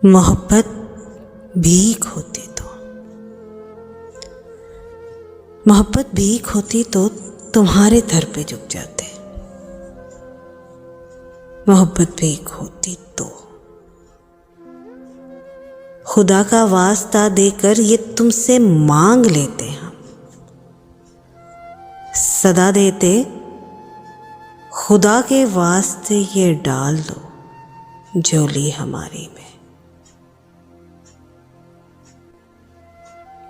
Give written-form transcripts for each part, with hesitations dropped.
मोहब्बत भीख होती मोहब्बत भीख होती तो तुम्हारे दर पे झुक जाते। मोहब्बत भीख होती तो खुदा का वास्ता देकर ये तुमसे मांग लेते हम, सदा देते खुदा के वास्ते ये डाल दो झोली हमारी में।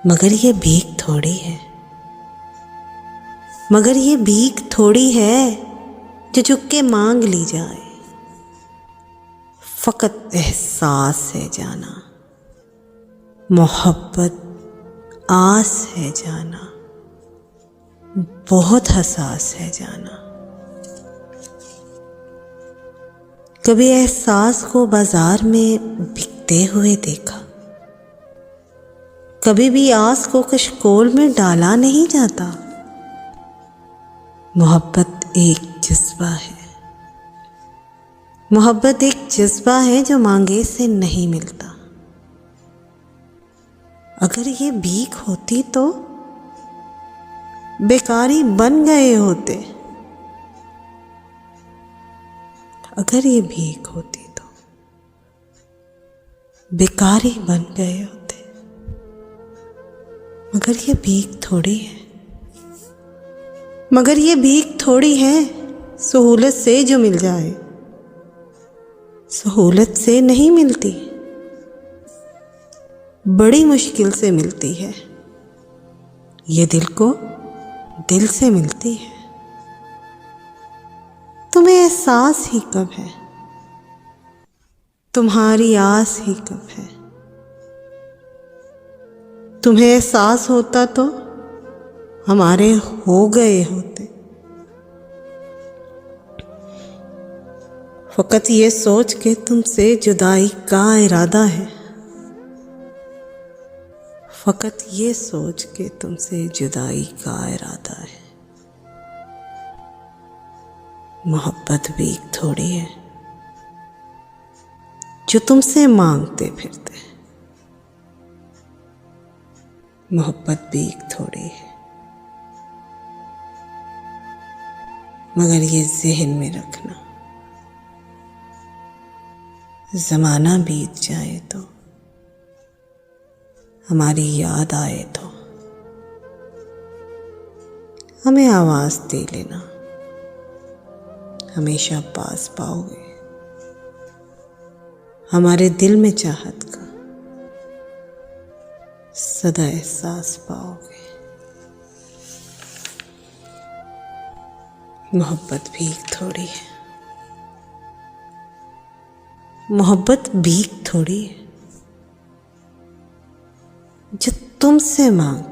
मगर ये भीख थोड़ी है, मगर ये भीख थोड़ी है जो झुक के मांग ली जाए। फकत एहसास है जाना, मोहब्बत आस है जाना, बहुत हसास है जाना। कभी एहसास को बाजार में बिकते हुए देखा, कभी भी आस को कशकोल में डाला नहीं जाता। मोहब्बत एक जज्बा है, मोहब्बत एक जज्बा है जो मांगे से नहीं मिलता। अगर ये भीख होती तो बेकारी बन गए होते। अगर ये भीख होती तो बेकारी बन गए होते। मगर ये भीख थोड़ी है, मगर ये भीख थोड़ी है सहूलत से जो मिल जाए। सहूलत से नहीं मिलती, बड़ी मुश्किल से मिलती है। ये दिल को दिल से मिलती है। तुम्हें एहसास ही कब है, तुम्हारी आस ही कब है। तुम्हें एहसास होता तो हमारे हो गए होते। फकत ये सोच के तुमसे जुदाई का इरादा है, फकत ये सोच के तुमसे जुदाई का इरादा है। मोहब्बत भी थोड़ी है जो तुमसे मांगते फिरते। मोहब्बत भी थोड़ी है, मगर ये ज़हन में रखना, ज़माना बीत जाए तो हमारी याद आए तो हमें आवाज़ दे लेना। हमेशा पास पाओगे हमारे दिल में चाहत का, सदा एहसास पाओगे। मोहब्बत भीख थोड़ी है, मोहब्बत भीख थोड़ी है जो तुमसे मांग